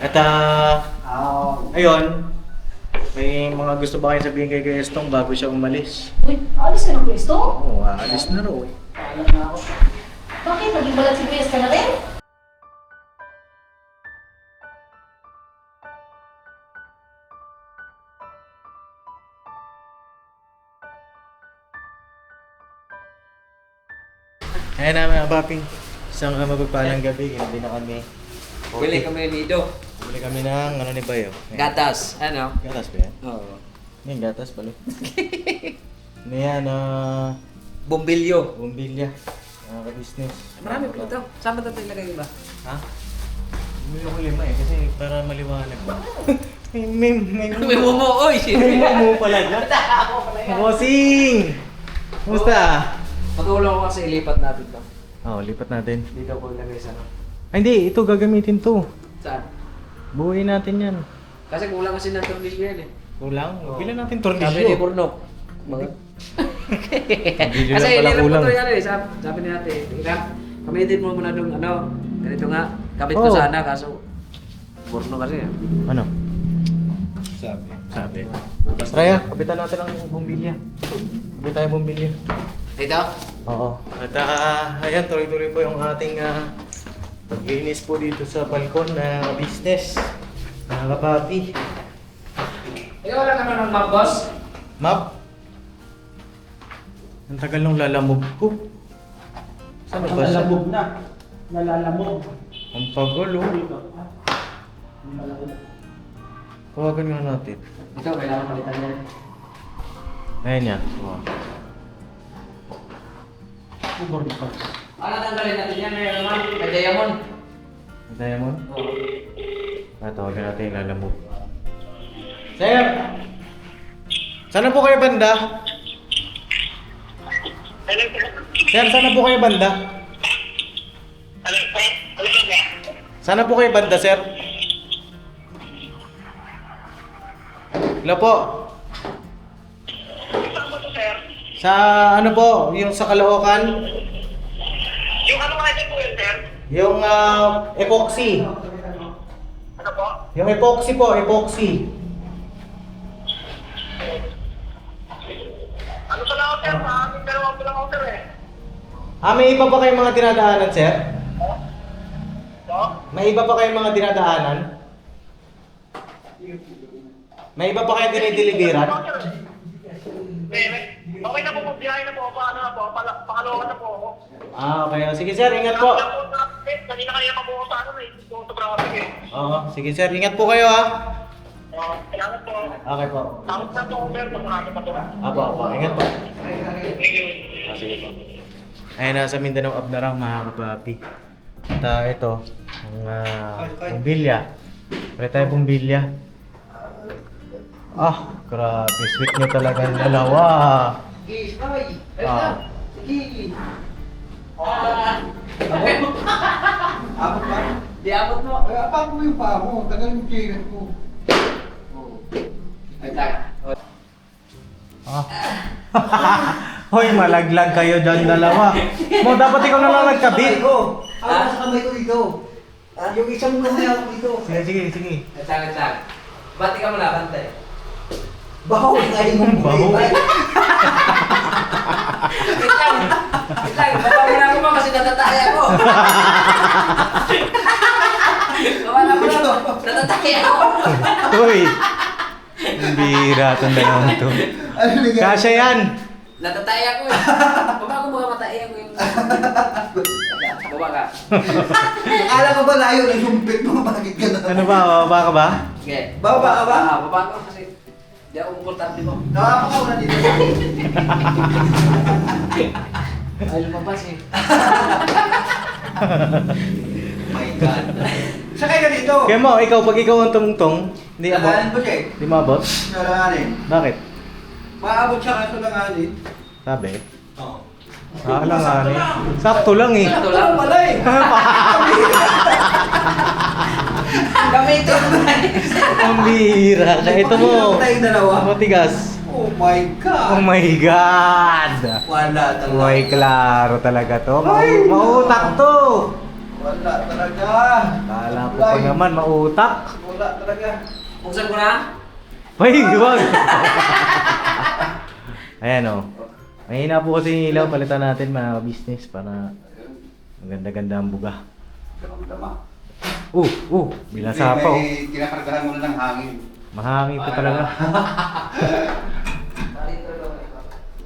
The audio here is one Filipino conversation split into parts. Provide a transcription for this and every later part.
At ayun, may mga gusto ba kayo sabihin kay Gastong bago siya umalis? Uy, alis ka ng pwesto? Oo, aalis na raw eh. Alam na ako. Bakit? Naging balat si Puyes ka na rin? Ayan na mga paping, isang mapagpalang gabi, hindi na kami. Bili kami nido. Bumili kami ng ano ni Bayo? Gatas. Ano? Gatas ba yan? Oo. Yan, gatas pala. Ano yan, Bombilyo. bumbilya. Ka-business. Marami pa ito. Saan ba ito ilagay ba? Ha? Bumili ko 5 eh, kasi para maliwanag ba? may May mumo. Oy! May mo pala dyan. Bossing! Kumusta? Matulong ko kasi ilipat natin to. Oo, lipat natin. Dito ko ilagay sa ano. Ay, hindi. Ito gagamitin to. Saan? Buuin natin yan. Kasi kulang kasi ng tornilyo yan eh. Kulang? Oo. Bilan natin Sabi ni tornilyo. Burnok. Tornilyo Kasi lang pala ilirap kulang. ko to yan eh. Sabi ni ate, Irap, kamitin mo muna nung ano. Ganito nga. Kapit ko Oo. sana kaso Burnok kasi eh. Ano? Sabi. Raya, kapitan natin ang bumbilya. Kapit tayo bumbilya. Ito? Oo. At ayan, tuloy-tuloy po yung ating paglinis po dito sa balkon na business. Mga kapapi. Ikaw wala ka na ng map, boss? Map? Ang tagal nung lalamog ko. Saan ba siya? Nalalamog na. Nalalamog. Ang pagulo. Tawagan nga natin. Ito, kailangan palitan yan. Ayan niya. Oh. Ano tanggalin natin yan? May naman, may diamond. Ang diamond? Oo. Tawagan natin yung lalamog. Sir! Sana po kayo banda? Sir, sana po kayo banda? Sana po kayo banda, sir? Hello po? Sa ano po? Yung sa Caloocan? Yung ano nga po yun, sir? Yung epoxy. Ano po? Yung epoxy po, epoxy. Ano sa lao, sir? Sa amin dalawang po lang ako, sir, eh. May iba pa kayong mga dinadaanan, sir? No? May iba pa kayong mga dinadaanan? May iba pa kayong dinideliveran? Okay na po, biyahe na po. Paano na po? Pakalawan na po ako. Okay. Sige, sir. Ingat po. Kanina kanina pa po ako sa ano, eh. Yung sa traffic, eh. Oo. Sige, sir. Ingat po kayo, ha? Kailangan po. Okay po. Tapos na po, sir. Pagkakasama pa po. Apo. Ingat po. Thank you. Sige po. Ayun, nasa Mindanao Abnarang, mga kapapi. At ito, ang bumbilya. Pwede tayo bumbilya. Grabe. Sweet nyo talaga ang dalawa. Abot ba? Di abot mo. Ay, apang mo yung paa mo. Tagal yung kirat mo. Ay, taka. Hoy, malaglag kayo dyan dalawa. Mo, dapat ikaw na lang nagkabit. Ako sa kamay ko dito. Yung isang kamay ako dito. Sige. Ay, taka. Bati ka muna, bantay. Bahaw nga yung Bahaw. Wait lang. Baba mo na ako ba kasi natatay ako. Baba na mo na. Natatay ako. Hoy! Ang bira itong dalawang to. Ano nga? Kasya yan! Natatay ako eh. Baba ko mga matay ako yung... Baba ka. Akala ko ba layo na sumpit mo? Bakit ka na? Ano ba? Baba ka ba? Okay. Baba ka ba? Baba ko kasi... Di ako komportable mo. Nakapa ka muna dito. Ay, lumabas eh. My God. Sakay ka dito. Kaya mo, pag ikaw ang tumungtong, hindi abot. Langanin mo siya eh. Hindi maabot? Langanin. Bakit? Maabot siya kaso langanin. Sabi? Oo. Lang ani. Sakto lang eh. Ito lang. Pala eh. Gamito. Ang bira. Kaya ito mo. Tayong dalawa. Matigas. Oh my God. Oh my God! Wala talaga. Uy, klaro talaga to. Ay, Mautak to. Wala talaga. Kala ko pa naman, mautak. Wala talaga. Buksan ko na. Ay, huwag! Ayan o. Mahina po kasi yung ilaw, palitan natin mga business para maganda-ganda ang buga. Dama. Bilasa pa o. Kinakargahan mo na ng hangin. Mahangin po talaga.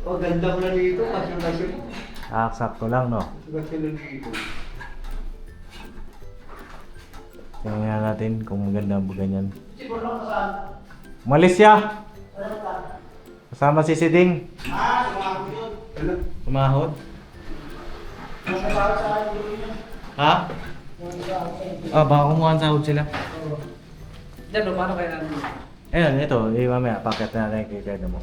Oh, ganda mo na dito. Kasyo-kasyo. Sakto lang, no? Kasyo na dito. Tingnan natin kung maganda ang buga niyan. Malaysia! Kasama si Siding. Sumahod? Ha? Baka kumuha ang sahod sila. Diyan, paano kayo namin? Ayun, ito. Mamaya, packet na natin kay Kaya mo.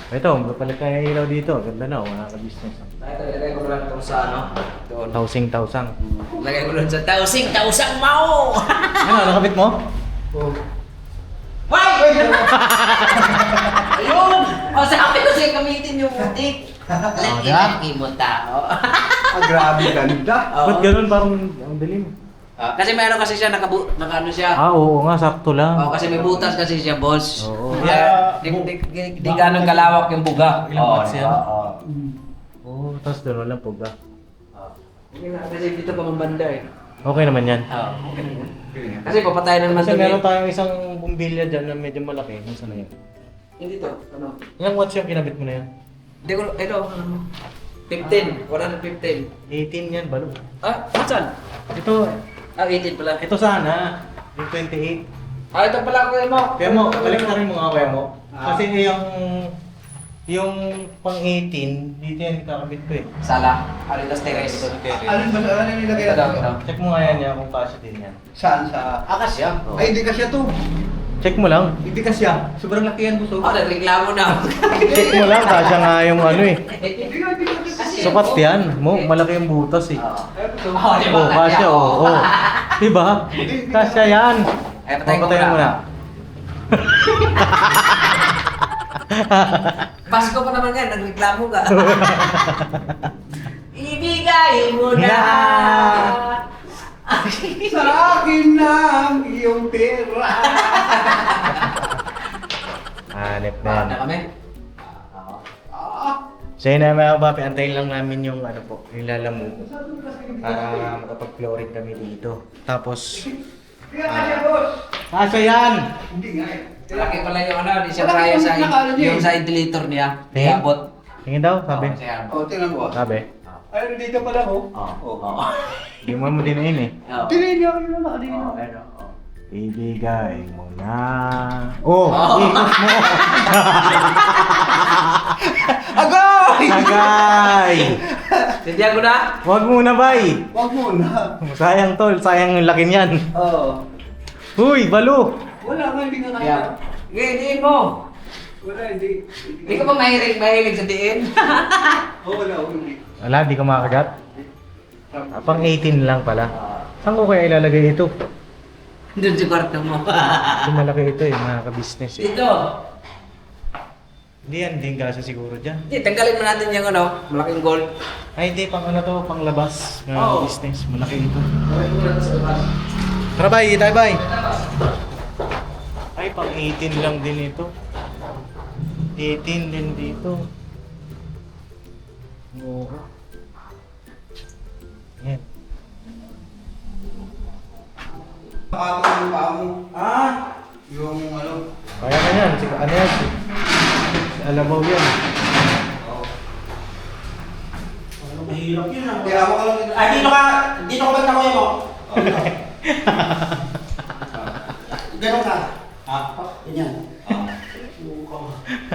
Ito, magpapalit tayo ng ilaw dito. Ganda na, mga ka-business. Ito, ilagay ko lang ito sa ano? Doon. Tausing-tausang. Ilagay ko lang sa tausing mao! Ano, nakabit mo? Hoy! Ayun! O, sabi ko sa'yo gamitin yung butik. Lagi mo tao. Grabe ganda. Ba't ganun parang ang dilim? Kasi mayroon kasi siya naka-ano siya. Oo nga, sakto lang. Kasi may butas kasi siya, boss. Oo. Di ganun kalawak yung buga. Ilang watts yan? Oo. Tapos doon walang puga. Kasi dito pa mabanda eh. Okay naman yan. Kasi papatay na naman Kasi dumi. meron tayong isang bumbilya dyan na medyo malaki. Nasaan na yun? Hindi to, ano? Ilang watts yung kinabit mo na yan? Hindi ko, ito, 15, 115. 18 yan, balo. Saan? Ito, 18 pala. ito sana. Yung 28. Ito pala ko mo. Kaya mo, balik na rin mo nga kaya mo. Kasi yung pang 18, dito yan kakabit ko eh. Sala, Aritas Terrace. Alin ba sa alin nilagay Ito daw, natin? ito. Check mo nga yan niya kung kasya din yan. Saan? Sa... Kasya? Ay, hindi kasya to. Check mo lang. Hindi kasya. Sobrang laki yan, buso. Nagreklamo na. Check mo lang, kasya nga yung ano eh. Hindi kasya. Sapat yan. Malaki yung butas eh. Di ba? Oh, kasya oh. Oh. Diba? Kasya yan. Ay, patayin ko Papatayin mo muna. na. Pasko pa naman nga, nagreklamo ka. Ibigay mo na. Sa akin lang iyong pera. Hanip na yan. Na kami? So yun na mga kapapi, antayin lang namin yung ano po, yung lalamu para makapag-flooring kami dito. Tapos, Hindi nga kasya, boss. kasya yan! Hindi nga eh. Laki pala yung ano, di siya Malaki kaya yung sa nakano niya yung eh. sa ventilator niya. Tingin? Iabot. Tingin daw, sabi. Oh, tingnan mo. Sabi. Ay, dito pala oh. Oo. Hindi mo dinain eh. Tingnan niya ako yung nakadino. Ibigay mo na. Oh! Ikot mo! Agay! Agay! Sindihan ko na? Huwag muna bay! Wag muna. Sayang tol, sayang yung laki niyan. Oo. Huy, balo! Wala nga, hindi nga kaya. Yeah. Diin mo. Wala, hindi. Hindi ka ba mahilig sa diin? Wala, hindi. Wala, di ka makagat. Pang 18 lang pala. Saan ko kaya ilalagay ito? Doon sa kwarto mo. Ito malaki ito eh, mga ka-business eh. Dito. Hindi yan, hindi kasi siguro dyan. Hindi, tanggalin mo natin yung ano, malaking gold. Ay hindi, pang ano to, pang labas. Mga Oo. business, malaki ito. Tanggalin mo natin sa labas. Tara bay, tayo bay! Ay, pang 18 lang din ito. 18 din dito. Oo. Yan. Pakatong yung paa mo. Yung ano. Kaya ka yan, ano yan? Alabaw yan. Mahirap yun ah. Kaya ako ka lang. Ay, dito ka ba takuya mo? Ganon ka. Ha? Ganyan.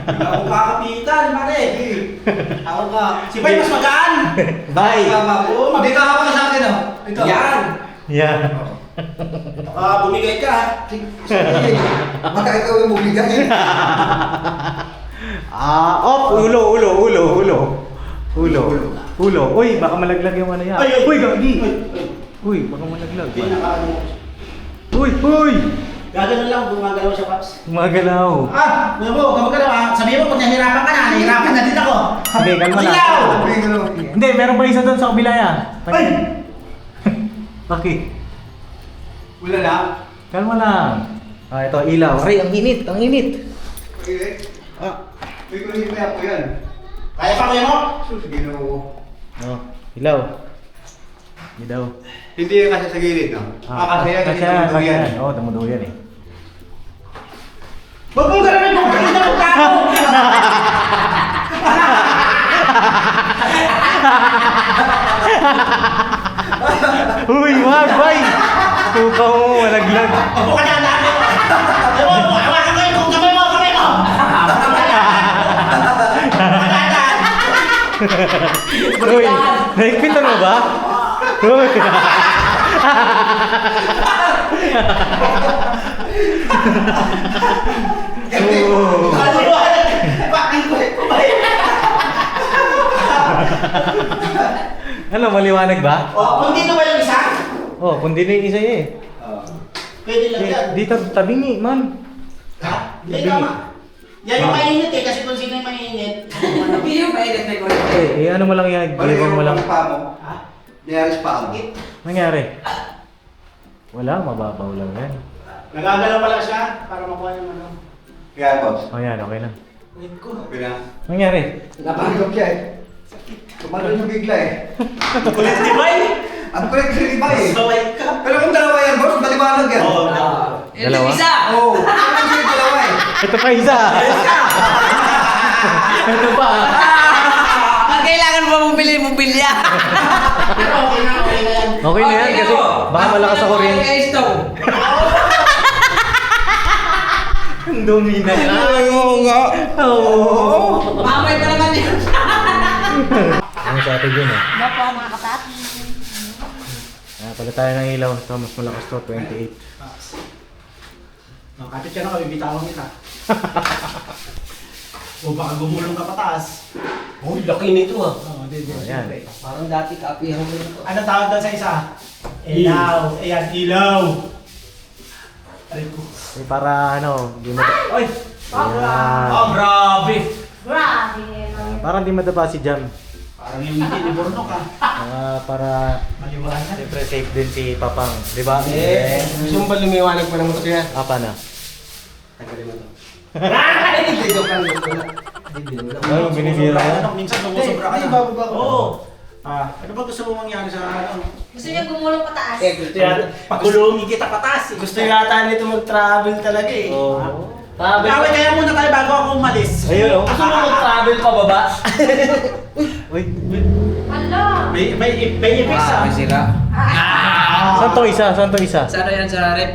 Ako kakapitan, pare. Ako ka. Si Bay mas magaan. Bye! Oo, mabita ka pa sa akin oh. Ito. Yan. Yan. Bumigay ka. Sige. Baka ikaw yung bumigay. Ulo. Uy, baka malaglag yung ano yan. Ay. Uy, gagi! Ay. Uy, baka malaglag. Hindi nakaano. Uy! Gagano lang, gumagalaw siya, Paps. Gumagalaw. Ano mo, gumagalaw ah. Sabihin mo, pag nahihirapan ka na, nahihirapan na din ako. Sige, kalma lang. Ilaw! Hindi, meron pa isa doon sa kabila yan. Ay! Bakit? Wala lang. Kalma lang. Ah, ito, ilaw. Aray, ang init, ang init. Okay. Ah. May kulit na ako yan. Kaya pa kayo mo? Sus, ginoo. Oh, ilaw. Ilaw. Hindi yan kasi sa gilid, no? Kasi yan, kasi tumutuloy yan. Oo, tumutuloy yan eh. Huwag mong gano'n kung bakit na magkano! Uy, wag, bay! Tukaw mo, malaglag. Opo ka na, dami mo! Hawakan ko yung kamay mo, kamay mo! Uy, naikpitan mo ba? Uy. Oo. Ano mo? Bakit ko ito ba yun? Ano, maliwanag ba? Kung dito ba yung isa? Oh, kundi na yung isa eh. Pwede lang yan. Dito, tabingi, man. Ha? Hindi, tama. Yan yung mainit eh, kasi kung sino yung mainit. Hindi yung mainit na ko. Ano mo lang yan, gilibang mo lang. Pa mo. Ha? Diyaris pa mo. Nangyari? Wala, mababaw lang yan. Nagagalaw pala siya para makuha yung ano. Kaya, boss. Oh yan, okay lang. Wait ko. Okay na. Nangyari? Napagod siya eh. Tumalon yung bigla eh. Kulit di ba eh? Ang kulit kasi iba eh. Saway ka. Pero kung dalawa yan, boss, maliwanag yan. Oo. Dalawa? Isa! Oo. Ang kulit dalawa eh. Ito pa isa! Ito pa! Ang kailangan mo bumili mobilya. Pero okay na yan. Okay na yan kasi baka malakas sa kuryente. Okay, stove. Ang dumi na yan. Oo nga. Oo. Mamay pa naman yan. Ano sa atin yun eh? Ano po mga kapatid? Pala tayo ng ilaw. Ito, mas malakas to, 28. Kapit ka na, bibitawan kita. O baka gumulong ka pataas. Uy, laki nito ah. Oo, di. Ayan. Parang dati kapihan mo nito. Ano tawag doon sa isa? Ilaw. Ayan, ilaw. Aray ko. Eh, para ano, di mo... Oy! Ayan. Oh, grabe! Grabe. Parang di madapa si Jam. Parang yung hindi ni Bornok ah. Para Maliwanag. siyempre safe din si Papang. Di ba? Gusto mo ba lumiwanag pa ng motor yan? Apa na? Tagalin mo to. Hindi Joke lang, joke lang. Ano, binibira yan? Ano, minsan sumusobra ka Hindi, na. bababa ko. Oo. Ano ba gusto mo mangyari sa ano? Gusto niya gumulong pataas. Gusto yata. Pakulungin kita pataas eh. Gusto yata nito mag-travel talaga eh. Oo. Travel Kaway kaya muna tayo bago ako umalis. Ayun oh. Gusto mo mag-travel pa baba? Uy, Hala. May ibig sa. sira. saan to isa? Saan to isa? Sana yan sa rep?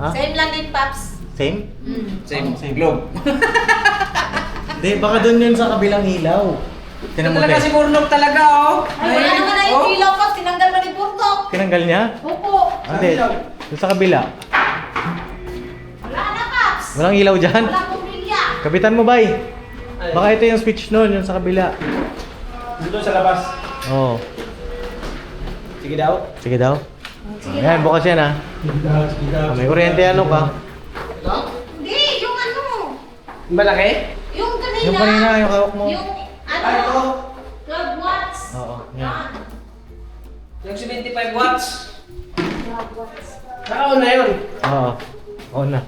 Ha? Same lang din, Paps. Same? Same globe. Hindi, baka doon yun sa kabilang ilaw. Tinan mo Talaga si tayo. Bornok talaga oh. Ay, wala naman na yung ilaw, Paps. Tinanggal na ni Burtok. Tinanggal niya? Opo. Hindi, doon sa kabila. Wala na, Paps. Walang ilaw dyan? Wala pong bilya. Kapitan mo, bay. Baka ito yung switch nun, yung sa kabila. Dito sa labas. Oo. Sige daw. Sige daw. Ayan, bukas yan ha. May kuryente ano ka? Hindi, yung ano. Malaki? Yung kanina. Yung kanina, yung hawak mo. Yung ano. Ay, ito. 12 watts. Oo, yan. Yung 75 watts. 12 watts. Nakaon na yun. Oo. Oo na.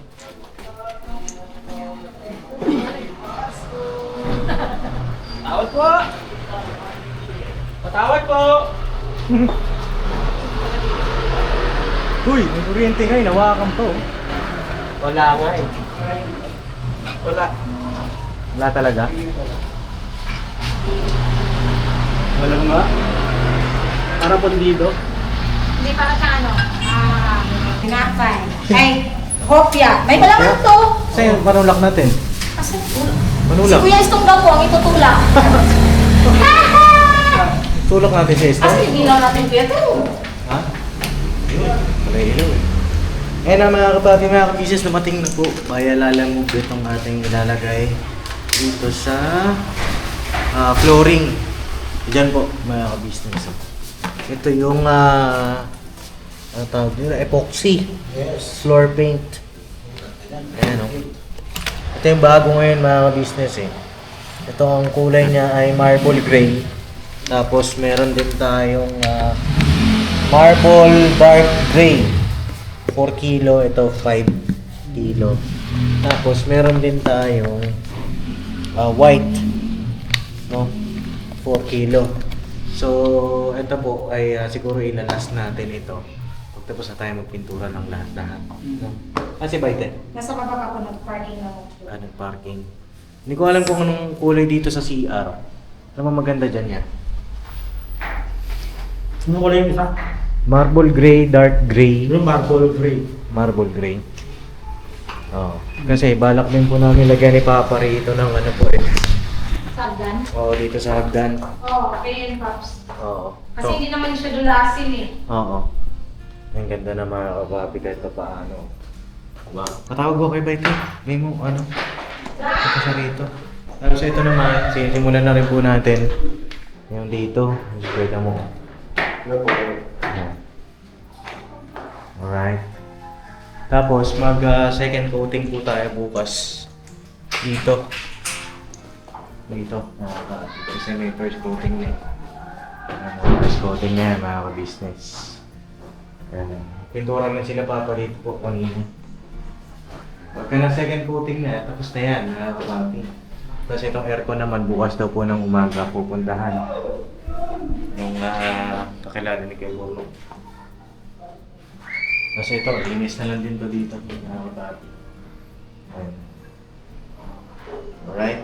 Tawad po. Patawad po. Uy, may kuryente nga, nawakan to. Wala nga eh. Wala. Wala talaga. Wala nga. Para pondido. Hindi para sa ano. Pinapay. Ay, kopya. May malaman to. Sa'yo, panulak natin. Kasi si Panulak. Kuya Estong daw po ang itutulak. Tulak natin sa isto. Kasi hindi lang natin kuya to. Ha? Yun. Wala ilaw eh. Eh na mga kabati, mga kabisis, dumating na po. Bayalala move itong ating ilalagay dito sa flooring. Diyan po, mga kabusiness. Ito yung ano tawag nila? Epoxy. Yes. Floor paint. Ayan o. Ito yung bago ngayon mga ka-business eh. Ito ang kulay niya ay marble gray. Tapos meron din tayong Marble dark gray. 4 kilo, ito 5 kilo. Tapos meron din tayong white, no? 4 kilo. So, ito po ay siguro ilalas natin ito. Pagtapos na tayo magpintura ng lahat-lahat. No? Kasi Baite, Nasa baba ka po nag-parking na mo. parking. Hindi ko alam kung anong kulay dito sa CR. Ano ba maganda dyan yan? Ano ko lang yung isa? Marble gray, dark gray. Yung marble gray. Marble gray. Oh. Kasi balak din po namin lagyan ni Papa rito ng ano po eh. Sagdan? Oo, dito sa hagdan. Oo, okay yun, Pops. Oo. Kasi hindi naman siya dulasin eh. Oo. Ang ganda na mga kapapi kahit pa paano. Diba? Patawag ko kay Baito. May mo ano. Ito siya rito. Tapos ito naman, sinimulan na rin po natin. Yung dito. Pwede mo. Ayan. Alright. Tapos mag second coating po tayo bukas. Dito. Dito. Kasi may first coating na eh. First coating na yan mga ka-business. Ayan. Pintura na sila Papa dito po kanina. Pagka na second coating na, tapos na yan mga kapapi. Tapos itong aircon naman bukas daw po ng umaga pupuntahan. Yung kakilala ni Kuya Bruno. Kasi ito, linis na lang din to dito mga kapapi. Ayan. Alright.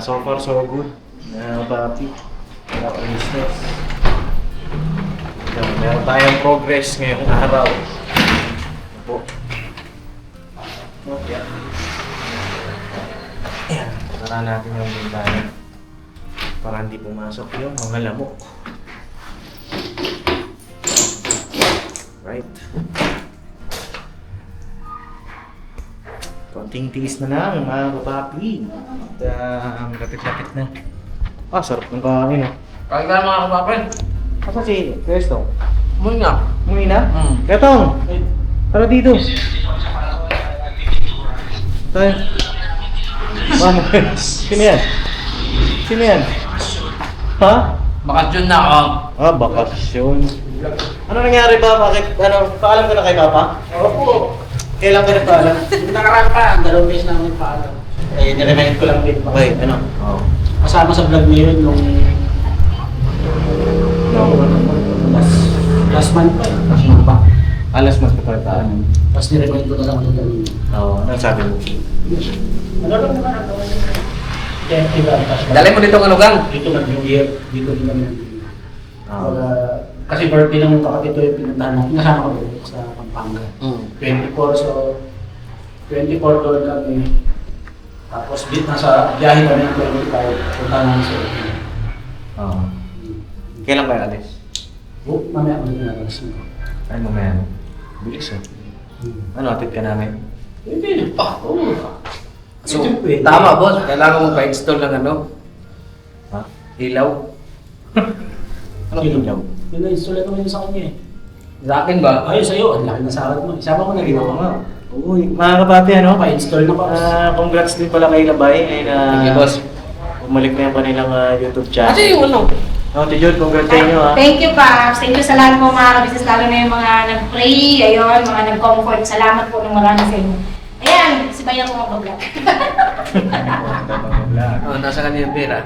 So far so good. Papi. Wala pa business. Meron tayong progress ngayong araw. Opo. Okay. Ayan. Sara natin yung bintana. Para hindi pumasok yung mga lamok. Right. Konting tiis na lang mga kapapi. At lapit-lapit na. Sarap ng kain oh. Kain ka mga kapapin. Asa si Presto? Muna nga. Muli na? Hmm. Gatong! Tara dito! Tayo. Vamos. Sino yan? Sino yan? Ha? Bakasyon na ako. Bakasyon. Ano nangyari ba? Bakit? Paalam ka na kay Papa? Opo. Kailan ka nagpaalam? Nakaraan pa, 2 beses na kami paalam. Eh, niremind ko lang din. Okay, ano? Oo. Kasama sa vlog niyo yun nung last month pa eh. Last month pa. Alas mas kapagpaalam. Tapos niremind ko na lang ako doon. Oo, ano sabi mo? Ano lang naman ako? Kaya Dali mo dito ng lugang. dito nag-New Year, dito din kami Oo. kasi birthday ng kapatid ko yung pinuntahan natin. Kasama ko doon sa Pampanga. 24, so 24 doon kami. Tapos nasa biyahe kami ng 25, punta namin sa Oo. Kailan kayo alis? mamaya ulit na alas mo. Ay, mamaya. Bilis oh. Ano, atid ka namin? Hindi pa. Oo. So, Ito, pwede. tama boss. Kailangan mo pa-install ng ano? Ha? Ilaw. Ano ilaw? Yun na-install naman yun sa kanya eh. Sa akin ba? Ayun sa'yo, ang laki na sahod mo. Isama ko na ginawa nga. Uy, mga kapati ano? Pa-install na pa. Congrats din pala kay Labay. Ay na Thank you boss. bumalik na yung kanilang YouTube channel. Kasi yung ano? Tijol, congrats sa inyo ha. Thank you, Pops. Thank you sa lahat po mga kabisnes, lalo na yung mga nag-pray, ayun, mga nag-comfort. Salamat po ng marami sa inyo. Ayan, si Bayan ko mag-vlog. Oh, nasa kanya yung pera.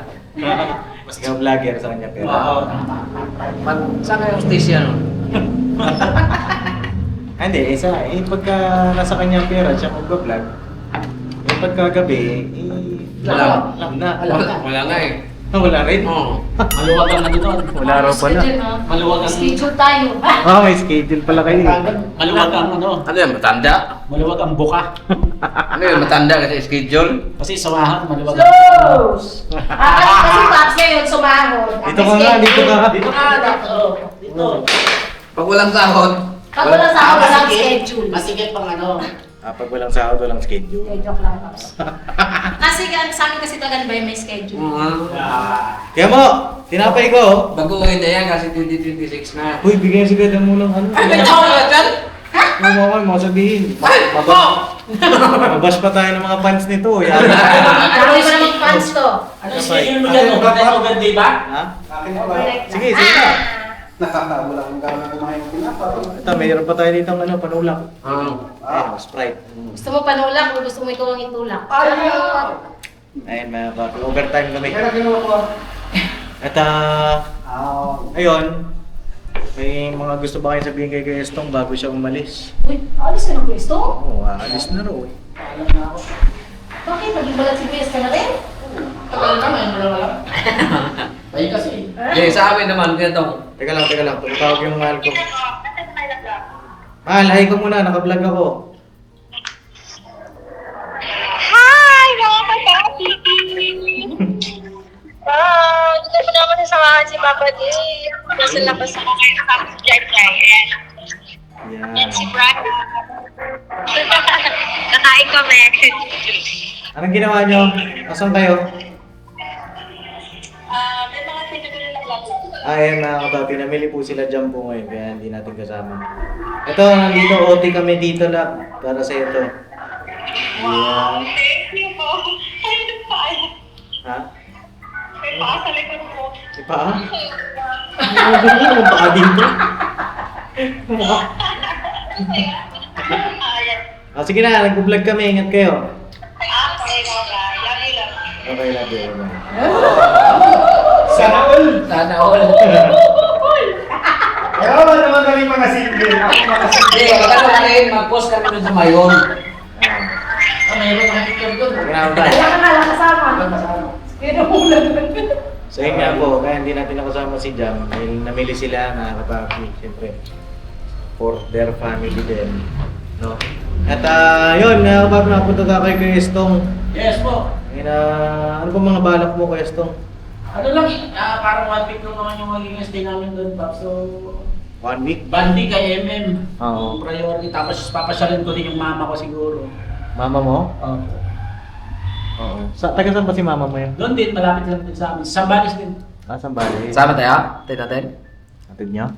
Mas ikaw vlogger sa kanya pero. Saan kayo station? Hindi, isa. Pagka nasa kanya ang pera, siya mag-vlog. Pagkagabi, Wala. Wala nga eh. Wala rin? Oo. Maluwag ang ano doon. Wala raw pala. Maluwag ang... Schedule tayo. May schedule pala kayo. Maluwag ang ano. Ano yan, matanda? Maluwag ang buka. Ano yan, matanda kasi schedule? Kasi samahan, maluwag ang... Close! Kasi Pops ngayon, sumahod. Dito ka nga, dito ka. Dito ka, dito. Dito. Pag walang sahod, Pag wala sa ako, walang schedule. Masikip pang ano. Pag walang sahod, walang schedule. Joke lang, Pops. Kasi sa amin kasi tagan ba may schedule. Kaya mo, tinapay ko. baguhin na yan kasi 2026 na. Uy, bigyan si Gada mo ng ano. Ay, may tao na dyan! Mo sabihin. Ay, Mabas pa tayo ng mga fans nito. Yan. Ano ba namang fans to? Ano schedule mo dyan? Ugat, di ba? Ha? Correct Sige, lang. sige na. Wala kang gano'n kumain ng pinapa. Ito, mayroon pa tayo dito ng ano, panulak. Ayun, Sprite. Gusto mo panulak o gusto mo ikaw ang itulak? Ayun mga papi, overtime kami. Kaya ginawa ko. At ayun, may mga gusto ba kayo sabihin kay Kuya Estong bago siya umalis? Uy, alis ka ng pwesto? Oo, aalis na raw eh. Alam na ako. Bakit? Maging balat si Pwesto na rin? Tagal ka, ngayon mo lang alam. Ay kasi. Eh, sa amin naman, ganito. Teka lang, tumatawag yung mahal ko. Mahal, hi ko muna, naka-vlog ako. Hi, mga kapatid! Gusto ko naman sasamahan si Papa D. Kasi labas ako kayo nakapag-drive niya. Yan. Yan si Brad. Nakain kami. Anong ginawa nyo? Asan kayo? May mga sinugulo na vlog. Ayun mga kapapi, namili po sila dyan po ngayon, kaya hindi natin kasama. Ito, nandito, OT kami dito na, para sa ito. Ayan. Thank you po. Ay, ito pa. Ha? May paa sa likod ko. May paa? Hindi mo paa dito. Ayan. Sige na, nag-vlog kami, ingat kayo. Okay, bye. Love you, love. Okay, love you. Sana all! Sana all. Ayaw ba naman kami mga simple? Ako mga simple. Hindi, magkano ka rin, mag-post kami doon sa Mayon. Mayroon kang picture doon. Grabe tayo. Wala ka nga kasama. Pero ulan. So yun nga po, kaya hindi natin nakasama si Jam dahil namili sila na kapapi, siyempre, for their family din, no? At yun, kapapi, napunta ka kay Kuya Estong. Yes po. Ayun, ano ba mga balak mo Kuya Estong? Ano lang, parang 1 week lang naman yung magiging stay namin doon, Pap. So, 1 week? bandi kay MM. Oo. Priority. Tapos papasyalin ko din yung mama ko siguro. Mama mo? Oo. Oo. Taga saan ba si mama mo yun? Doon din, malapit lang din sa amin. Sa Balis din. Saan ba? Sama tayo? Tayo natin? Atid niya?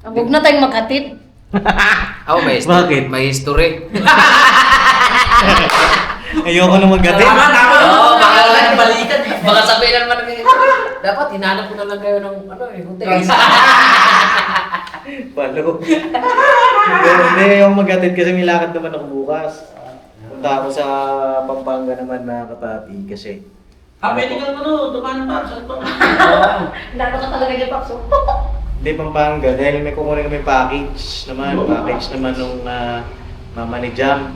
Huwag na tayong maghatid. Ako may history. Bakit? May history. Ayoko na mag-atid. Tama. Oo, baka lang balikan. Baka sabihin na naman namin. Dapat hinanap ko na lang kayo ng hotel. Palo. Hindi, yung mag-atid kasi may lakad naman ako bukas. Punta ako sa Pampanga naman na kapapi kasi. Pwede kang dumaan pa. Saan pa? Lalo ka talaga niya, Papso. Hindi Pampanga dahil may kukunin kami package naman nung mama ni Jam.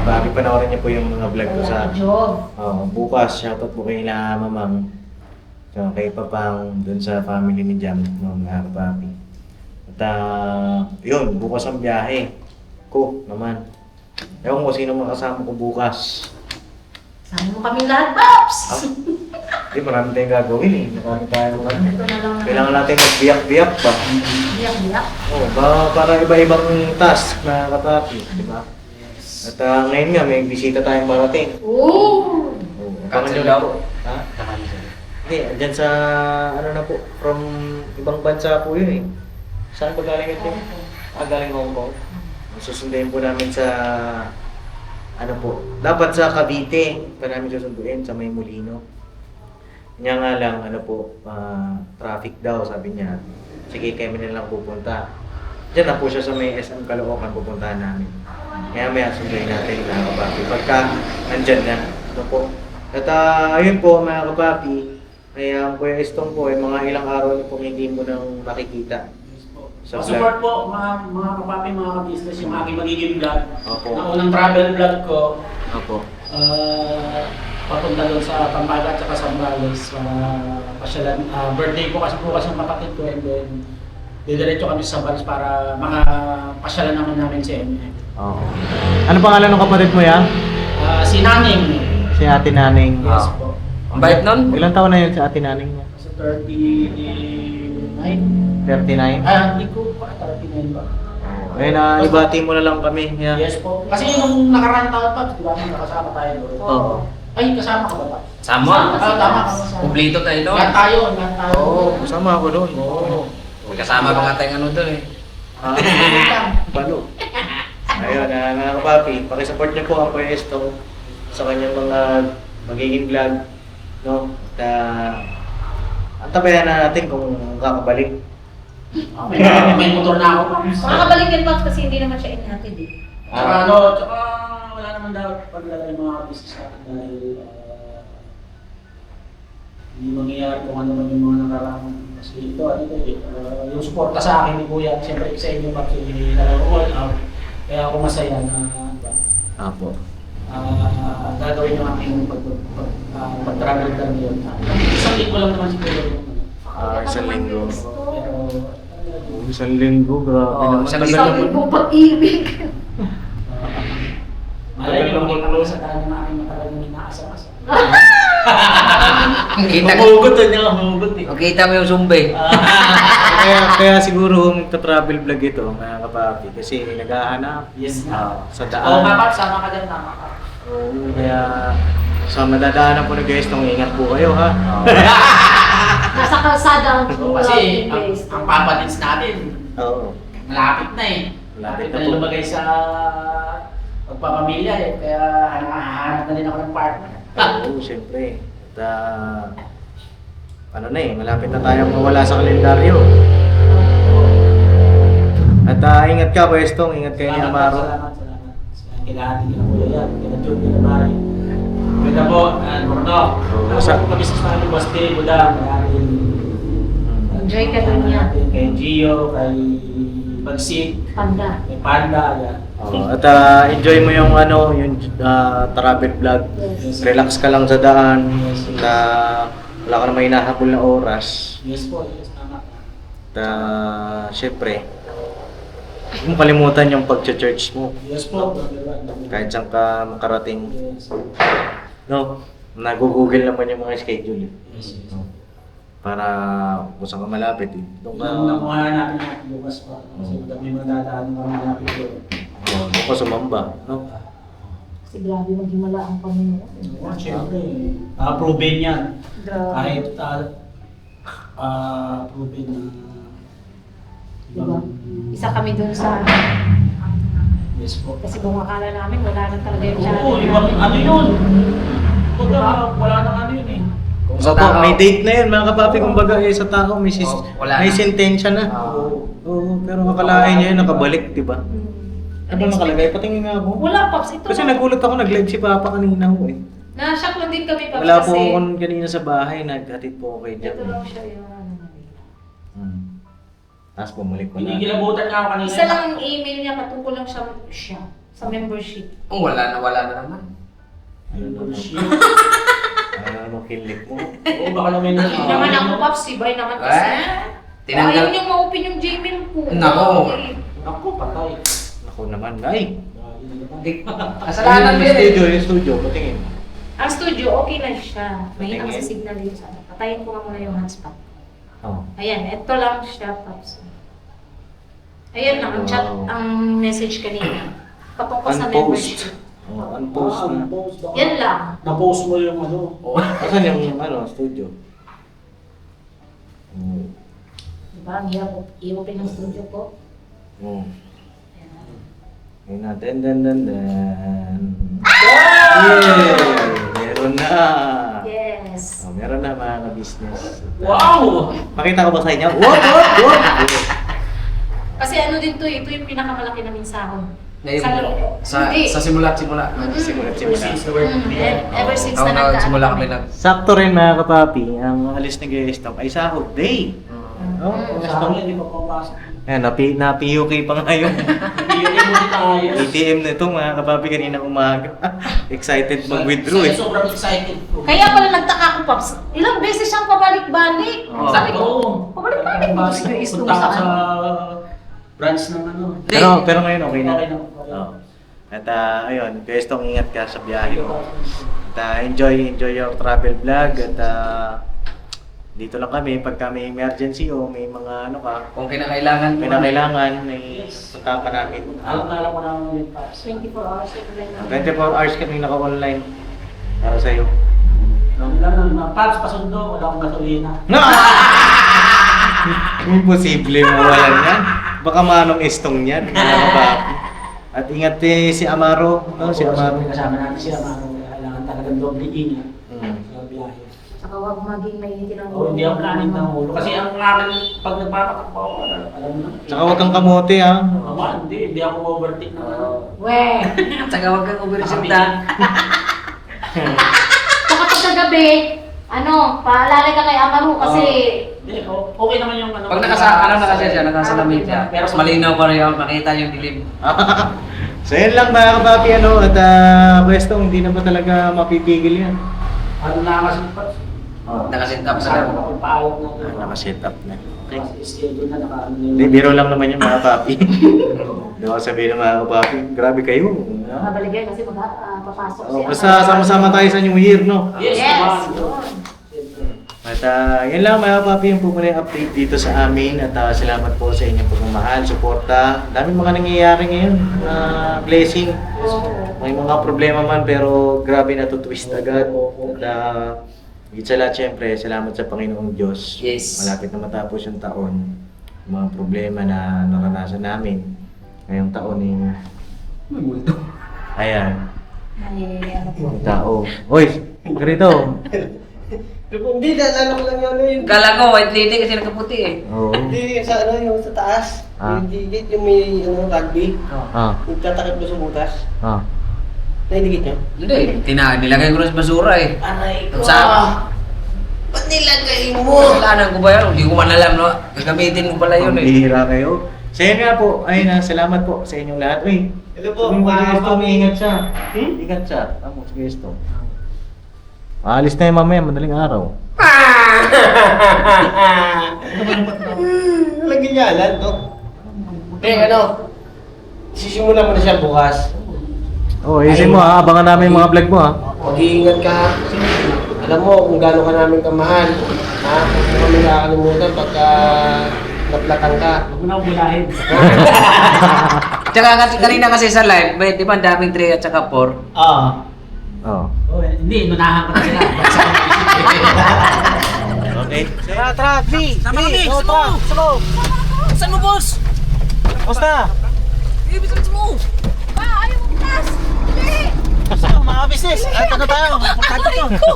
Kapapi, panoorin niyo po yung mga vlog ko sa bukas. Shoutout po kay na mamang. So, kay Papang dun sa family ni Jam mga kapapi. At yun, bukas ang biyahe ko naman. Ewan ko sino makasama ko bukas. Sama mo kami lahat, Paps! Hindi, marami tayong gagawin eh. Marami tayong ano. Ito na lang. Kailangan natin magbiyak-biyak ba? Biyak-biyak. Oo, para iba-ibang task na kapapi, di ba? At ngayon nga, may bisita tayong parating. Oo! Abangan nyo Cancel na daw. po. Ha? Hindi, andyan sa, ano na po, from ibang bansa po yun eh. Saan ba galing ito? Galing Hong Kong. Susunduin po namin sa, ano po, dapat sa Cavite pa namin susunduin sa May Molino. Kanya nga lang, ano po, traffic daw, sabi niya. Sige, kami na lang pupunta. Diyan na po siya sa may SM Caloocan, pupuntahan namin. Kaya may sunduin natin na kapapi. Pagka nandyan na, ano po. At ayun po mga kapapi, ay ang Kuya Estong po ay mga ilang araw na po hindi mo nang makikita. Sa Support po mga kapapi, mga ka-business yung aking magiging vlog. Opo. Ang unang travel vlog ko, Opo. papunta doon sa Pampanga at saka sa Zambales. Pasyalan, birthday ko kasi bukas ng kapatid ko and then didiretso kami sa Zambales para pasyalan naman namin si MM. Oo. Ano pangalan ng kapatid mo ya? Si Naning. Si Ate Naning. Yes po. Ang bait nun? Ilang taon na yun si Ate Naning mo? Sa 39. 39? Hindi ko pa 39 ba? Ayun, ibati mo na lang kami. Yeah. Yes po. Kasi nung nakaraan taon pa, di ba nakasama tayo doon? Oo. Ay, kasama ka ba pa? Sama. Tama ka kasama. Kumplito tayo doon. Lahat tayo, lahat tayo. Oo, kasama ako doon. Oo. May kasama pa nga tayong ano doon eh. Balo. Ayun, mga kapapi, pakisupport niyo po ang Kuya Estong sa kanyang mga magiging vlog, no? At antabayan na natin kung kakabalik. May motor na ako. Makakabalik yan, Pops, kasi hindi naman siya inhatid eh. Tsaka tsaka wala naman dapat paglalagay ng mga business natin dahil hindi mangyayari kung ano man yung mga nakaraan. Kasi ito, yung suporta sa akin ni Kuya, siyempre sa inyo pa all out. Kaya ako masaya na Apo. gagawin yung aking pag-travel down yun. Isang linggo lang naman siguro. Isang linggo. Pero Isang linggo, grabe Oo, naman. isang Tagal linggo. naman. Sabi ko, pag-ibig. malay nyo, maging sa tayo ng aking matalagang inaasam-asam. Kita Humugot niya, humugot eh. Makita mo yung zumbi. Kaya siguro magta-travel vlog ito, mga kapapi, kasi naghahanap. Yes na. Sa Oo nga daan. pa, sama ka dyan, tama ka. Oo, kaya sa madadaanan po na guys, ingat po kayo ha. Nasa kalsada ang Kasi ang papadins natin, Oo. malapit na eh. Malapit Malapit na na po. lumagay sa pagpapamilya eh. Kaya hahanap na din ako ng partner. Oo, syempre. At ano na eh, malapit na tayong mawala sa kalendaryo. At ingat ka, Westong, ingat kayo ni Amaro. Salamat. Kailangan din ng kuya yan, kailangan John, kailangan Mari. Ganda po, Morno. Sa po kami sa Spanish Boss Day, Budang. Enjoy ka dun yan. Kay Gio, kay Bagsik, Panda. kay Panda, yan. At enjoy mo yung yung travel vlog. Yes. Relax ka lang sa daan. Wala ka naman hinahabol na oras. Yes po, yes, tama. At syempre, huwag mo kalimutan yung pag-church mo. Yes po. Kahit saan ka makarating. Yes. No? Nag-google naman yung mga schedule. Yes, yes. Para kung saan ka malapit. Doon ka, Nakuha natin natin bukas pa. Kasi may mga dadaan ng mga natin doon. doon ka sumamba. No? Kasi grabe maghimala ang Panginoon. Siyempre, proven yan. Grabe. Kahit proven na Diba? Isa kami dun sa yes po. kasi kung akala namin wala na talaga yung channel Oo, ibang namin. ano yun? Wala nang ano yun eh. Kung sa Opo, tao, may date na yun mga kapapi. Kumbaga sa tao may, Wala may na. sentensya na. Oo, pero akalain niya yun, nakabalik, di ba? Hmm. Ano nakalagay? Patingin nga ako. Wala, Pops. Ito Kasi lang. nagulat ako, nag-live si Papa kanina ho eh. Na-shock lang din kami, Pops, Wala po kasi ako kanina sa bahay, naghatid po ako kay Jack. ito lang siya yung ano. Tapos bumalik ko na. Ginigilabutan nga ako kanina. Isa lang ang email niya, patungkol lang siya sa membership. wala na naman. Bullshit. Ano naman kilik mo? Oo, baka naman Hindi naman ako, Pops. Si Bay naman kasi. Tinanggal. Ayaw niyang ma-open yung Gmail ko. Nako. Okay. Ako, patay. Ako naman, ay! Kasalanan mo Yung yun. studio, yung studio, patingin. Ang studio, okay na siya. May Patingin. ang signal yun sa ano. Patayin ko nga muna yung hotspot. Oh. Ayan, ito lang siya, Pops. Ayan lang, ang chat, Wow. ang message kanina. Patungkol sa Unpost. membership. Oh, unpost na. Yan lang. Na-post mo yung ano. Asan yung studio? Diba? Ang hirap i-open ng studio ko. Oh. Ayan. Ayun na, den. Yay! Meron na! Yes. Oh, meron na mga ka-business. Wow! Pakita ko ba sa inyo? Whoop! Kasi ano din to, ito yung pinakamalaki naming sahod. Sa Hindi. simula. Simula. Ever since Nung na nagsimula kami Sakto rin mga kapapi, ang alis ni Guestong ay sahod day. Oh, Sa akin, hindi pa pumapasok. Ayan, na-PUK pa ngayon. Hindi mo tayo. ATM na ito mga kapapi kanina umaga. Excited mag-withdraw eh. Sobrang excited ko. Kaya pala nagtaka ko, Pops. Ilang beses siyang pabalik-balik. Oo. Sabi ko, Oo. pabalik-balik mo si Grace Punta ka saan? sa branch ng ano. Pero ngayon okay na. Okay na. Oh. At ayun, Guestong ingat ka sa biyahe mo. At enjoy your travel vlog at dito lang kami pagka may emergency o may mga ano ka, Kung kinakailangan may kailangan, may punta ka namin. Alam ko naman yung pass. 24 hours. 24 hours kami naka-online para sa'yo. Paps, pasundo, wala akong gasolina. Imposible mawalan yan. Baka manong istong yan. At ingat si Amaro. No, si Amaro. Kasama natin siya, kailangan talagang doble ingat Mm. sa biyahe. Saka huwag maging mainitin ang O, hindi ako planning ng ulo. Kasi ang akin, pag nagpapatakbo ako, alam mo na. Tsaka huwag kang kamote ha. Hindi ako overtake na. Weh! Tsaka huwag kang umiresulta. So kapag kagabi, paalala ka kay Amaru kasi Hindi, okay naman yung ano. Pag nakasalamin siya. Pero malinaw pa rin ako, makita yung dilim. So yun lang mga kapapi at pwesto hindi na ba talaga mapipigil yan? Ano nakasimpat? Nakasit up sa lang. Paalat na. Nakaset up na. Okay. Schedule na nakaano Hindi, biro lang naman yung mga papi. Hindi ako sabihin ng mga kapapi, grabe kayo. mabaligay kasi papasok Oh, basta sama-sama tayo sa New Year, no? Yes, Yes! naman. At yan lang mga papi yung muna yung update dito sa amin at salamat po sa inyong pagmamahal, suporta. Daming mga nangyayari ngayon, blessing. May mga problema man pero grabe na to twist agad. At higit sa lahat syempre, salamat sa Panginoong Diyos. Yes. Malapit na matapos yung taon. Yung mga problema na naranasan namin ngayong taon ayan, yung tao. Hoy, ganito. Hindi, naalala ko lang yun. Kala ko, white lady kasi nakaputi eh. Oo. Hindi, yung sa taas. Ah. Yung digit, yung may rugby. Ah, Yung tatakip mo sa butas. ah. Naindigit niyo? Hindi, nilagay ko na sa basura eh. Aray ko! Sa Ba't nilagay mo? kasalanan ko ba yun? Hindi ko man alam, no? Gagamitin mo pala yun eh. Bihira kayo. Sa inyo nga po, ayun na, salamat po sa inyong lahat. Uy, Hello po, sabihin mo mga si Gestong, papi. ingat siya. Ingat siya. Tama, si Gestong. Aalis na yung mamaya, madaling araw. Walang ganyalan, to. Sisimulan mo na siya bukas. Oh, isin mo ha, abangan namin yung mga vlog mo ha. Mag-iingat ka. Alam mo kung gaano ka namin kamahal. Ha? Huwag mo kami nakakalimutan pagka naplatan ka. Huwag mo na akong bulahin. Tsaka kanina kasi sa live, may di ba ang daming 3 at saka 4? Oo. Oh. Hindi, inunahan ko na sila. Okay. Tara, V! Sama kami! Saan mo, boss? Basta! Ibisan mo! Ayaw mo bukas! Hindi! Basta, mga business! Ay, tayo! Importante to!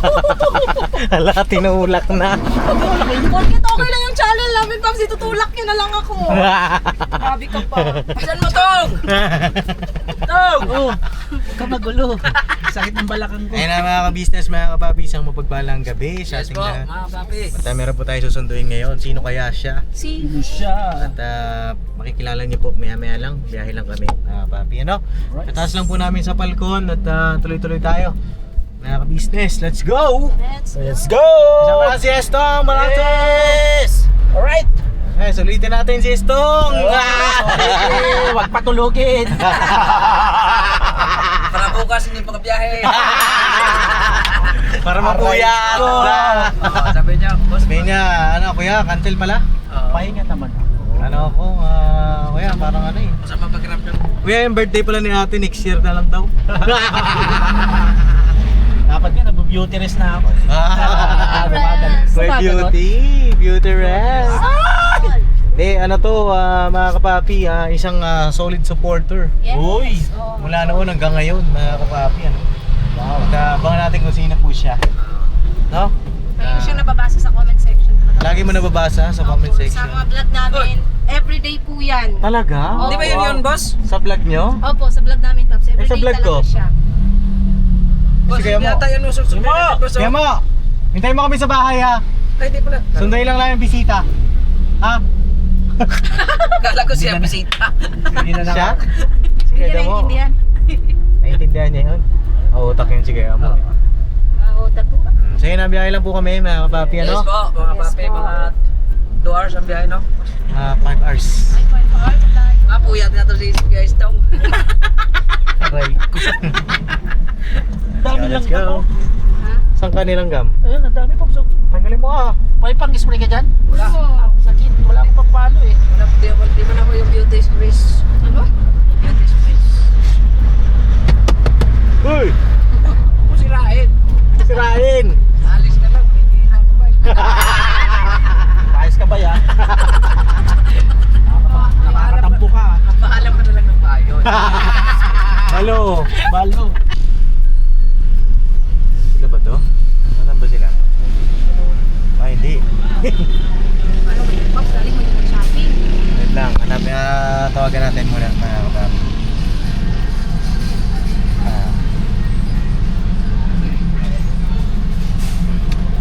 Hala, tinulak na. Porkit okay lang yung channel namin, Pops. Itutulak niyo na lang ako. Grabe ka pa. Saan mo, Tong? Tong! Oh, huwag ka magulo. Sakit ng balakang ko. Ayun na mga ka-business, mga kapapi, isang mapagpalang gabi sa Yes ating po, lahat. mga papi. At meron po tayo susunduin ngayon. Sino kaya siya? Si At makikilala niyo po maya-maya lang. Biyahe lang kami, mga papi. Ano? Kataas lang po namin sa palkon at tuloy-tuloy tayo. Mga ka-business, let's go! Let's go! Kasama na si Estong, Malatos! Alright! Eh, sulitin natin si Estong! Huwag patulogin! Para bukas hindi pa kabiyahe. Para mapuyat! Sabi niya, boss. Sabi niya, ano kuya, cancel pala? Pahinga naman. Ano ako, kuya, parang ano eh. Masama pag-grab ka. Kuya, yung birthday pala ni ate, next year na lang daw. Dapat nga, nag-beauty rest na ako. Kuya beauty rest. Hindi, ano to, mga kapapi, isang solid supporter. Uy! Mula noon hanggang ngayon, mga kapapi, ano. Wow. At abangan natin kung sino po siya. No? Mayroon siyang nababasa sa comment section. Lagi mo nababasa sa comment Sa section. mga vlog namin. Everyday po yan. Talaga? Di ba yun, boss? Sa vlog nyo? Opo, sa vlog namin, Pops. Everyday sa vlog talaga ko? siya. Boss, Sige, hindi mo. ata yan mo. Boss, Kaya mo, hintayin mo kami sa bahay ha. Ay, di pala. Sundayin lang lang yung bisita. Ha? Kala ko siya bisita. Hindi na Siya? Hindi Sige, niya mo. naiintindihan. Naiintindihan niya yun? Oo, utak yun sige mo. Tapo. Sige na, biyahe lang po kami mga kapapi, Yes ano? po, mga papi, mga 2 hours ang biyahe, no? 5 hours. Mapuyat na to si guys, Tong. Aray ko. Dami lang Let's go. Saan ka nilang gam? Ayun, ang dami pa. Tanggalin mo ah. May pang-spray ka dyan? Wala. Sakit, wala akong pagpalo eh. Di man ako yung beauty sprays. Ano? Beauty sprays. Uy! Kung sirain. Sirain! Alis ka lang, hindi na ako ba? Ayos ka ba yan? Nakakatampo ka. Paalam ka na lang ng bayo. Halo! Balo. Sila ba to? Nasaan ba sila? Ano ba yung boss? Galing mo yung shopping. Wait lang, tawagan natin muna mga kapapi.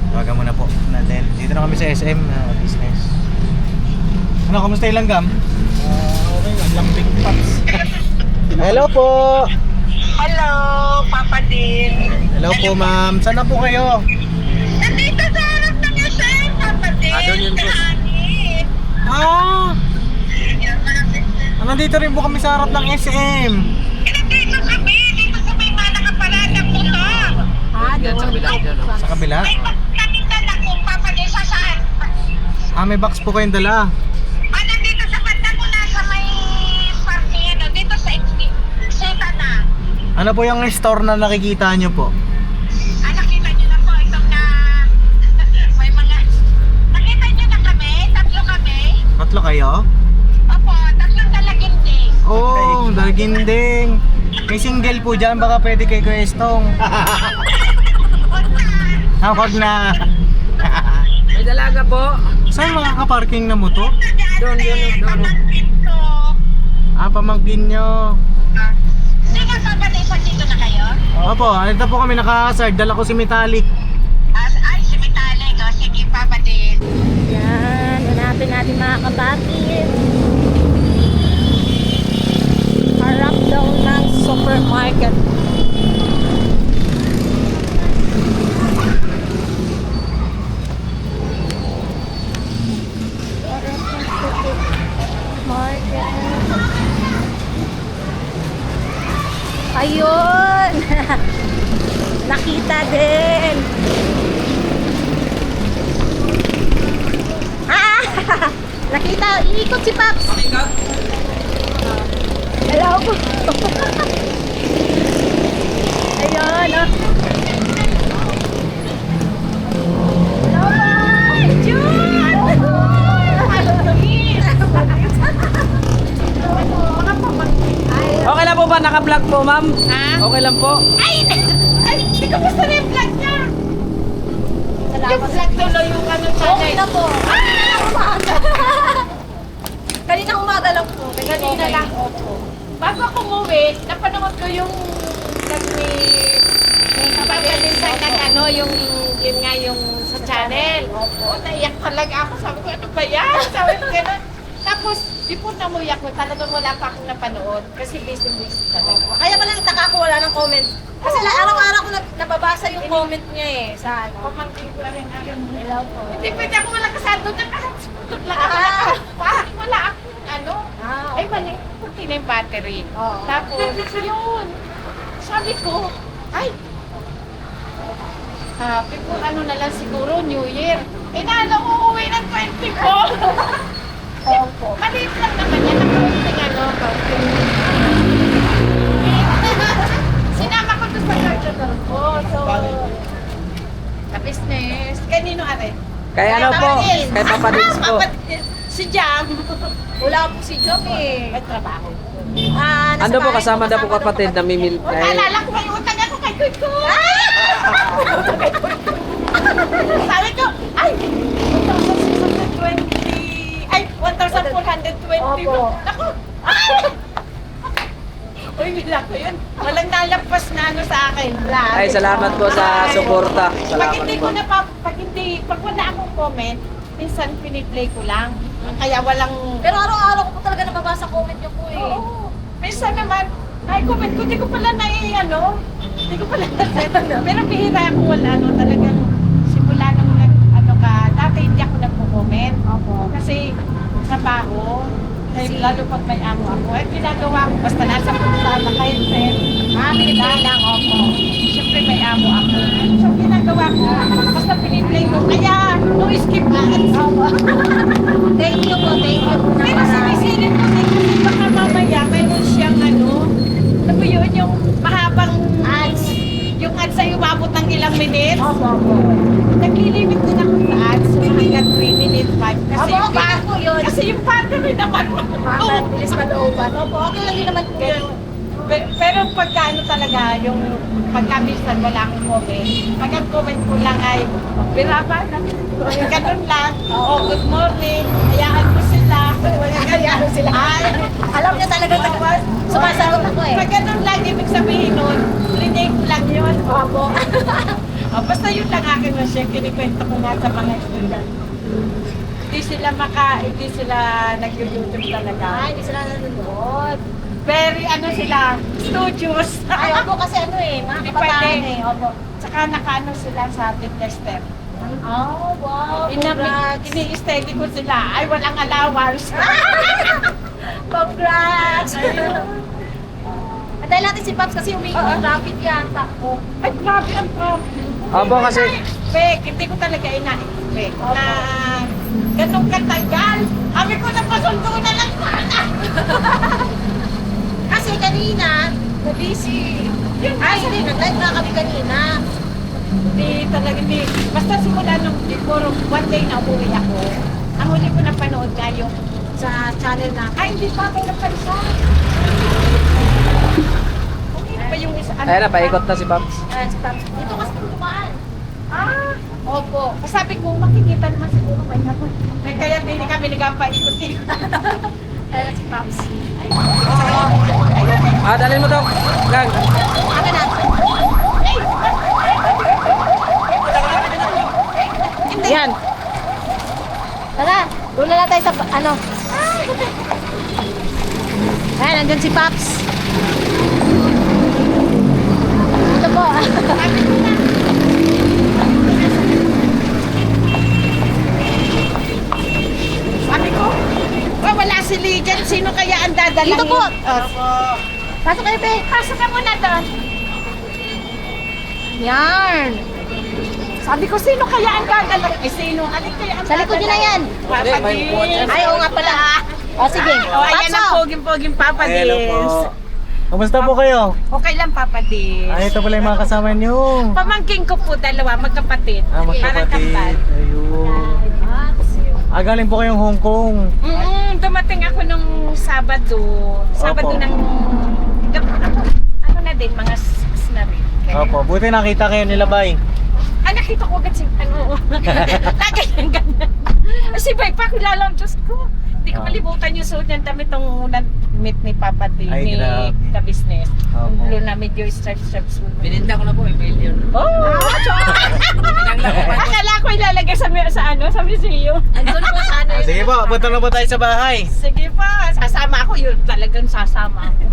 Tawagan muna po natin. Dito na kami sa SM, business. Ano, kamusta yung langgam? Okay, ang lambing pops. Hello po! Hello, Papa Din. Hello po ma'am, saan na po kayo? Nandito sa harap ng SM, Papa Din. doon yun, boss. Kahanin. Nandito rin po kami sa harap ng SM. Nandito kami, dito sa may manakaparadang motor. Yan sa bilang dyan. Sa kabila? May pagkatindan ako, Papa Din, sa saan? May box po kayong dala. Nandito sa banda mo na sa may parking, ano, dito sa Seta na. Ano po yung store na nakikita nyo po? Nakita nyo na po itong na may mga nakita nyo na kami, tatlo kami. Tatlo kayo? Opo, tatlong dalaginding. Oh, dalaginding. May single po dyan, baka pwede kay Kuya Estong. Huwag na. May dalaga po. Saan makakaparking na mo to? Doon. Pamangkin ko. Pamangkin nyo. Sige, papadesa dito na kayo? Opo, ito po kami nakakasard. Dala ko si Metallic. Ay, si Metallic. O, sige, papadin. Yan, hanapin natin mga kapatid. Harap daw ng supermarket. Harap ng supermarket. Ayun! Nakita din! Nakita! Iikot si Paps! Hello po! Ayun! Oh. Hello po! Jun! Okay lang po ba? Naka-vlog po, ma'am? Ha? Okay lang po. Ay! Kamusta na yung vlog niya? Yung vlog tuloy yung ano channel. Okay na po. Kanina umaga lang po. Kanina lang. Opo. Bago ako umuwi, napanood ko yung vlog ni Kapagalisan ng ano, yun nga yung sa channel. Opo. Naiyak talaga ako. Sabi ko, ano ba yan? Sabi ko gano'n. Tapos, di po namuyak ko. Talagang wala pa akong napanood. Kasi busy talaga. Kaya pala nagtaka ko wala ng comment. Kasi araw-araw ko nababasa yung comment niya eh. Sa ano. Pamangkin ko rin aking Hello po. Hindi pwede ako wala kasado na nakasutot lang ako. Wala akong ano. Ay, mali. Kunti na yung battery. Oo. Tapos, yun. Sabi ko, ay, happy po, ano na lang siguro, New Year. Eh, nalang uuwi ng 24. Opo. Maliit lang naman yan. Ang ano, counting. Sinama ko doon sa charger ko. So, sa business. Kanino are? Kaya ano po? Kay Papa Dins po. Si Jam. Wala po si Jom eh. May trabaho. Nasa Ando po bahay kasama daw po kapatid na mimil. O, naalala ko may utang ako kay Kuy Kuy. Sabi ko, ay, 1,620. Ay, 1,420. Opo. Ako, ay! Uy, wala ko yun. Walang nalapas na ano sa akin. Ay, salamat po sa suporta. Pag Salamat hindi po. ko na pag wala akong comment, minsan piniplay ko lang. Kaya walang... Pero araw-araw ko po talaga nababasa comment niyo po eh. Oo. Minsan naman, ay comment ko, di ko pala ano, di ko pala pero bihira ako wala, ano, talagang simula nung ano ka, dati hindi ako nagpo-comment. Opo. Kasi trabaho, kasi lalo pag may amo ako, ginagawa ko, basta nasa puntana kahit pinipili lang, opo. Siyempre may amo ako. So ginagawa ko, basta piniplay ko, kaya no skip ads. Thank you po, thank you po. Pero sinisilip ko din kasi baka mamaya mayroon siyang ano po yun, yung mahabang ads. Yung ads ay umabot ng ilang minutes. Opo, opo. Naglilimit din ako sa ads, so hanggang 3 minutes, 5. Kasi Opo, yung okay lang po yun. Kasi yung battery naman. Mama, bilis malooban. Opo, okay lang din naman po yun. Pero pagka ano talaga, yung pagka minsan wala akong comment, pag ang comment ko lang ay, biraba na, ganun lang, good morning, hayaan mo sila, hayaan mo sila. Ay, Alam niya talaga sumasagot ako eh. pag ganun lang, ibig sabihin nun, rinig ko lang yun. Opo. Basta yun lang akin na siya, kinikwento ko nga sa mga ilan. Hindi sila nag-YouTube talaga. Ay, hindi sila nanonood. Very ano sila, studios. Ay, opo kasi ano eh, mga Hindi kabataan pwede. eh. Opo. Tsaka nakaano sila sa tester. Oh, wow. Congrats. Ini-steady ko sila. Ay, walang allowance. Congrats. Antayin natin si Pops kasi umiikot traffic yan. Takbo. Ay, grabe ang traffic. Aba, kasi- Pek, hindi ko talaga ina-expect na ganun katagal. Sabi ko na pasundo na lang sana. Kasi kanina, na-busy. Ay, hindi. Nag-live na kami kanina. Hindi talaga, hindi. Basta simula nung siguro one day na umuwi ako, ang huli ko napanood nga yung Sa channel na. ay, hindi pa ako napalisan. Hindi pa yung isa. Ayan na, paikot na si Pops. Si Pops. Dito kasi dumaan. Ah, opo. Sabi ko, makikita naman siguro may naman. Kaya hindi kami nagpapaikot-ikot. Ayan si Pops. Dalhin mo daw. Gang. Akin na. Yan. Tara, doon na tayo sa ano. Ayan, nandyan si Pops. Ito po. Sabi ko, wala si Ligan. Sino kaya ang dadalhin? Dito po. Opo. Pasok kayo, pe. Pasok ka muna doon. Yan. Sabi ko, sino kaya ang dadalhin? Eh, sino? Alin kaya ang Sa likod nyo na yan. Papadins. Ay, oo nga pala. O, sige. Oh, ayan ang Pops, poging-poging Papadins. Hello po. Kamusta po kayo? Okay lang, Papadins. Ay, ito pala yung mga kasama niyo. Pamangking ko po, dalawa, magkapatid. Parang Magkapatid. kambal. Ayun. Galing po kayong Hong Kong. Dumating ako nung Sabado. Sabado Opo. ng... Ano na din, mga 6 na rin. Opo, buti nakita kayo nila, Bay. Nakita ko agad si... Ano, nagayang ganyan. Si Bay, pakilala ang Diyos ko. Hindi ko malimutan yung suot niyang damit nung meet ni Papa D, Ay, ni grabe. ka-business. Opo. Blue na medyo stretch-stretch. Bininda ko na po, may million. Oh! Akala ko ilalagay sa ano, sa museum. Andun po sa ano. Sige po, punta na po tayo sa bahay. Sige pa, sasama ako yun. Talagang sasama ako.